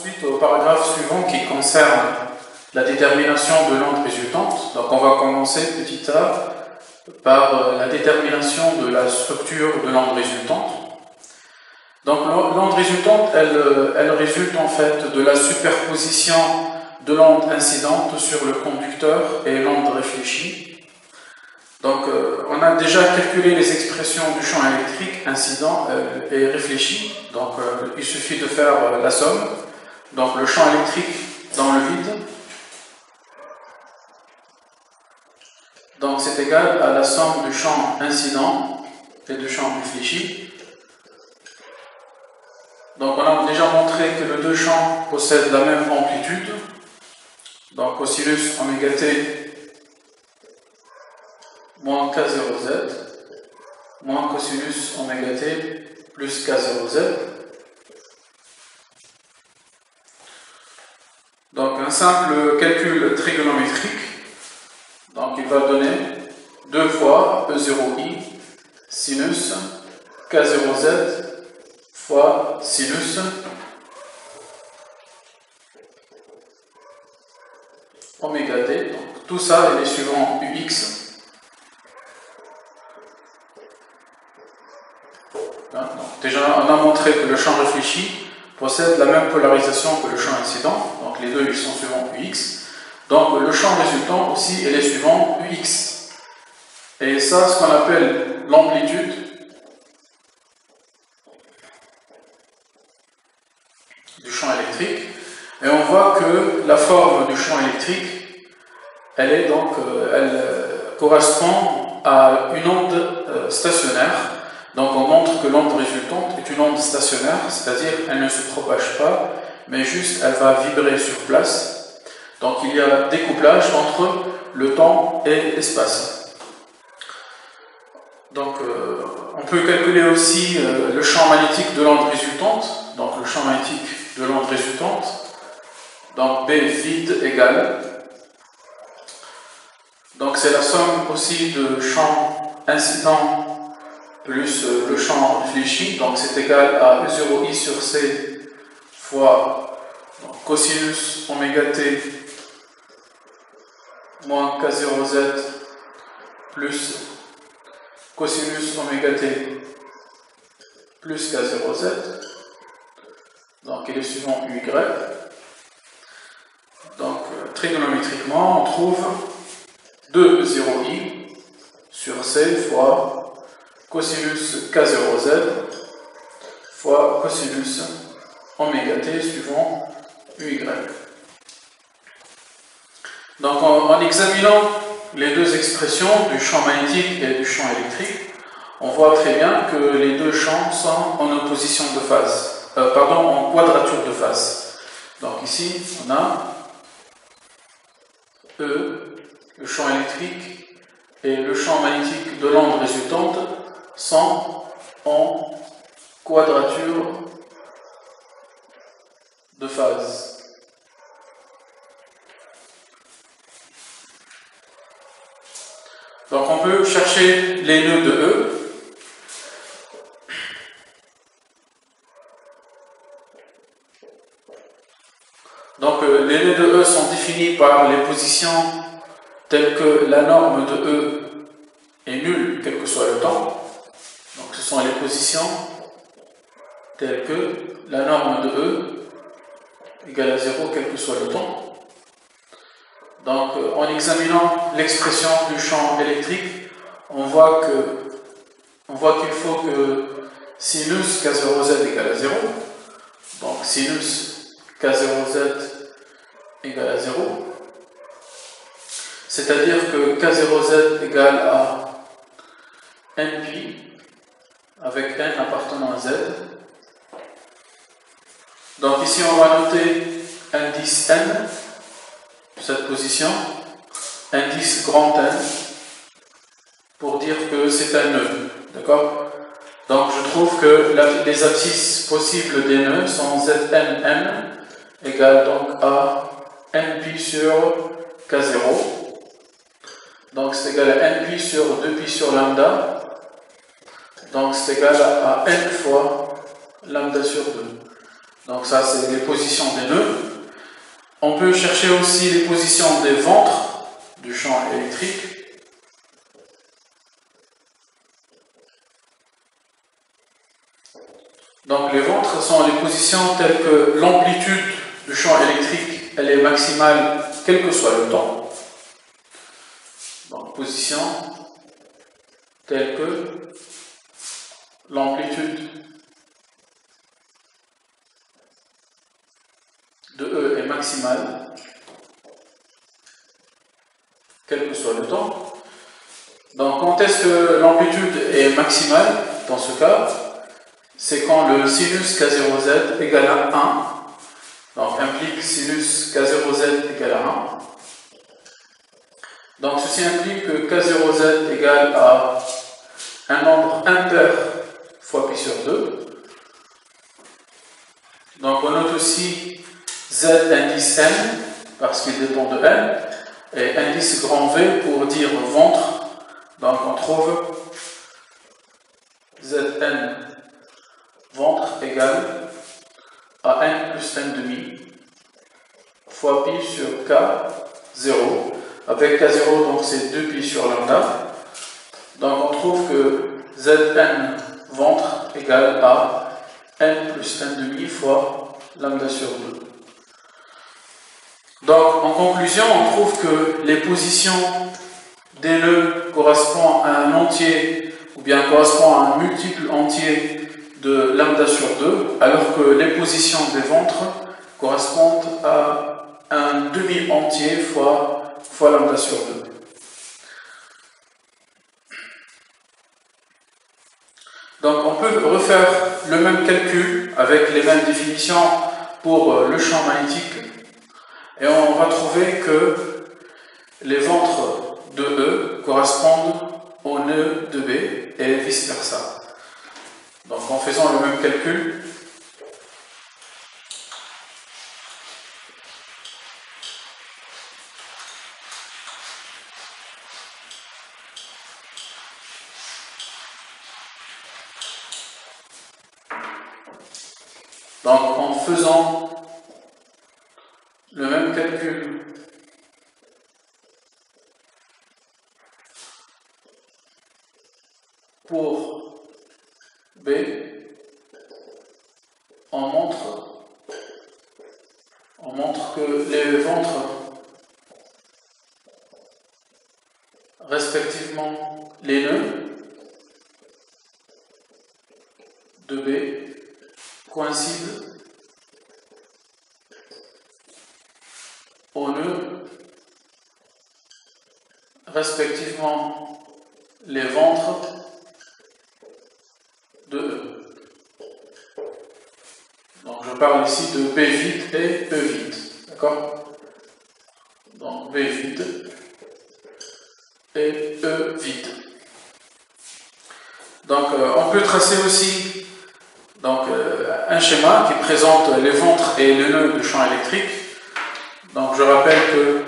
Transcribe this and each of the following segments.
ensuite au paragraphe suivant qui concerne la détermination de l'onde résultante. Donc on va commencer petit a par la détermination de la structure de l'onde résultante. Donc l'onde résultante, elle résulte en fait de la superposition de l'onde incidente sur le conducteur et l'onde réfléchie. Donc on a déjà calculé les expressions du champ électrique incident et réfléchi. Donc il suffit de faire la somme. Donc le champ électrique dans le vide, donc c'est égal à la somme du champ incident et du champ réfléchi. Donc on a déjà montré que les deux champs possèdent la même amplitude. Donc cosinus oméga t moins k0z moins cosinus oméga t plus k0z. Donc un simple calcul trigonométrique, donc il va donner 2 fois E0i sinus k0z fois sinus oméga t. Donc tout ça est les suivants ux. Donc, déjà on a montré que le champ réfléchi possède la même polarisation que le champ incident, donc les deux ils sont suivants ux. Donc le champ résultant aussi est les suivants ux. Et ça, ce qu'on appelle l'amplitude du champ électrique. Et on voit que la forme du champ électrique, elle correspond à une onde stationnaire. Donc on montre que l'onde résultante est une onde stationnaire, c'est-à-dire elle ne se propage pas, mais juste elle va vibrer sur place. Donc il y a découplage entre le temps et l'espace. Donc on peut calculer aussi le champ magnétique de l'onde résultante. Donc le champ magnétique de l'onde résultante, donc B vide égale. Donc c'est la somme aussi de champ incident plus le champ réfléchi, donc c'est égal à E0i sur C fois cosinus oméga t moins k0z plus cosinus oméga t plus k0z. Donc il est suivant uy. Donc trigonométriquement on trouve 2E0i sur C fois cosinus k0z fois cosinus oméga t suivant uy. Donc en examinant les deux expressions du champ magnétique et du champ électrique, on voit très bien que les deux champs sont en opposition de phase, en quadrature de phase. Donc ici on a E, le champ électrique et le champ magnétique de l'onde résultante sont en quadrature de phase. Donc on peut chercher les nœuds de E. Donc les nœuds de E sont définis par les positions telles que la norme de E est nulle quel que soit le temps. Donc ce sont les positions telles que la norme de E égale à 0 quel que soit le temps. Donc en examinant l'expression du champ électrique, on voit qu'il faut que sinus k0z égale à 0. Donc sinus k0z égale à 0. C'est-à-dire que k0z égale à nπ avec n appartenant à z. Donc ici on va noter indice n, cette position, indice grand N, pour dire que c'est un nœud. D'accord? Donc je trouve que les abscisses possibles des nœuds sont Znm égale donc à nπ sur k0. Donc c'est égal à nπ sur 2π sur lambda. Donc c'est égal à n fois lambda sur 2. Donc ça, c'est les positions des nœuds. On peut chercher aussi les positions des ventres du champ électrique. Donc les ventres sont les positions telles que l'amplitude du champ électrique, elle est maximale quel que soit le temps. Donc position telle que l'amplitude de E est maximale quel que soit le temps. Donc quand est-ce que l'amplitude est maximale dans ce cas? C'est quand le sinus K0Z égale à 1, donc implique sinus K0Z égale à 1. Donc ceci implique que K0Z égale à un nombre impair fois pi sur 2. Donc on note aussi Z indice N, parce qu'il dépend de N, et indice grand V pour dire ventre. Donc on trouve Zn ventre égale à n plus n demi fois pi sur k, 0. Avec k0, donc c'est 2 pi sur lambda. Donc on trouve que Zn ventre égale à n plus n demi fois lambda sur 2. Donc en conclusion, on trouve que les positions des nœuds correspondent à un entier ou bien correspondent à un multiple entier de lambda sur 2, alors que les positions des ventres correspondent à un demi-entier fois lambda sur 2. Donc on peut refaire le même calcul avec les mêmes définitions pour le champ magnétique et on va trouver que les ventres de E correspondent aux nœuds de B et vice versa. Donc en faisant le même calcul, pour B, on montre que les ventres, respectivement les nœuds de B, coïncident aux nœuds, respectivement les ventres de E. Donc je parle ici de B vide et E vide, d'accord? Donc B vide et E vide. Donc on peut tracer aussi un schéma qui présente les ventres et les nœuds du champ électrique. Donc je rappelle que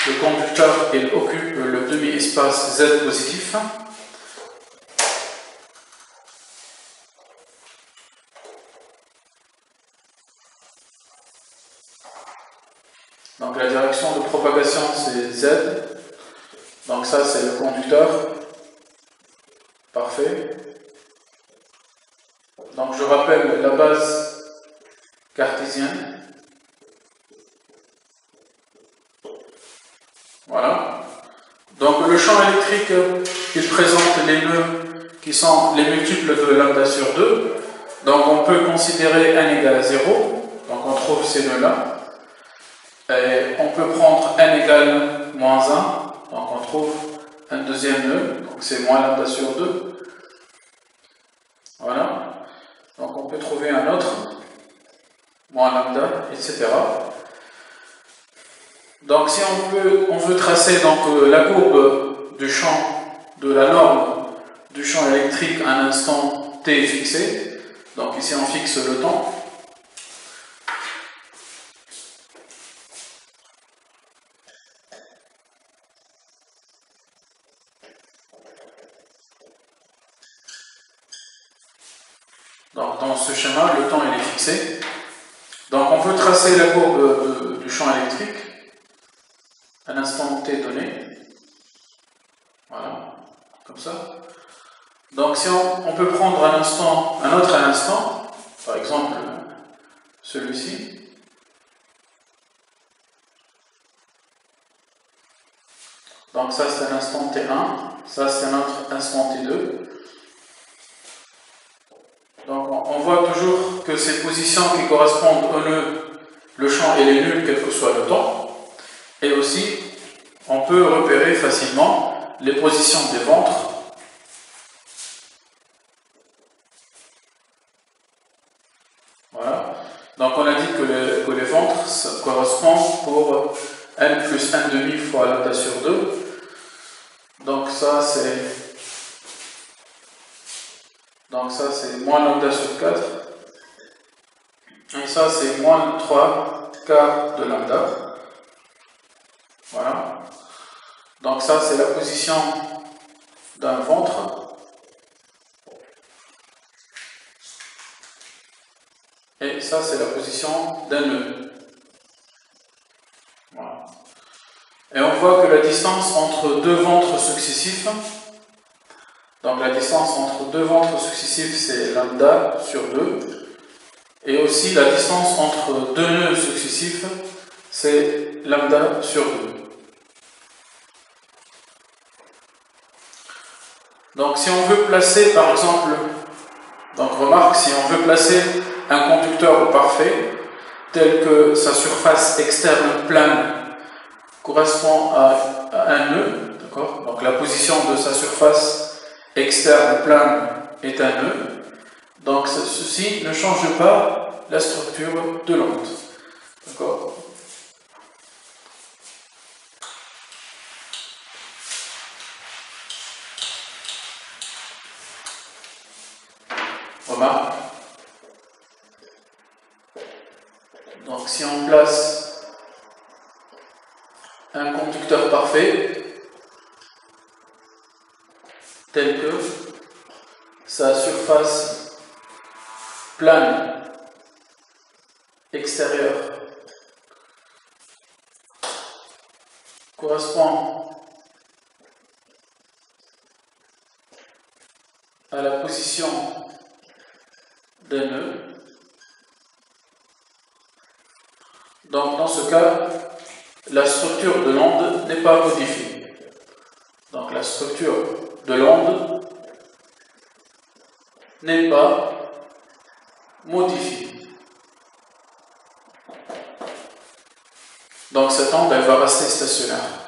le conducteur il occupe le demi-espace Z positif. Donc la direction de propagation c'est Z. Donc ça c'est le conducteur. Parfait. Donc je rappelle la base cartésienne. Voilà. Donc le champ électrique, il présente les nœuds qui sont les multiples de lambda sur 2. Donc on peut considérer n égale à 0. Donc on trouve ces nœuds-là. Et on peut prendre n égale moins 1. Donc on trouve un deuxième nœud. Donc c'est moins lambda sur 2. Voilà. Donc on peut trouver un autre. Moins lambda, etc. Donc si on veut tracer la courbe du champ, de la norme du champ électrique à un instant t fixé, donc ici on fixe le temps. Donc dans ce schéma, le temps il est fixé. Donc on peut tracer la courbe du champ électrique à l'instant t donné. Voilà, comme ça. Donc si on peut prendre un autre instant, par exemple celui-ci. Donc ça c'est un instant t1, ça c'est un autre instant t2. Donc on voit toujours que ces positions qui correspondent au nœud, le champ il est nul quel que soit le temps. Et aussi on peut repérer facilement les positions des ventres. Voilà. Donc on a dit que les ventres ça correspond pour n plus 1/2 fois lambda sur 2. Donc ça c'est moins lambda sur 4. Et ça c'est moins 3 quarts de lambda. Voilà. Donc ça c'est la position d'un ventre. Et ça c'est la position d'un nœud. Voilà. Et on voit que la distance entre deux ventres successifs, donc la distance entre deux ventres successifs c'est lambda sur 2. Et aussi la distance entre deux nœuds successifs c'est lambda sur 2. Donc si on veut placer par exemple, donc remarque, si on veut placer un conducteur parfait tel que sa surface externe plane correspond à un nœud, d'accord? Donc la position de sa surface externe plane est un nœud. Donc ceci ne change pas la structure de l'onde. D'accord? Remarque. Donc si on place un conducteur parfait tel que sa surface plane extérieure correspond à la position d'un nœud. Donc dans ce cas, la structure de l'onde n'est pas modifiée. Donc la structure de l'onde n'est pas modifiée. Donc cette onde elle va rester stationnaire.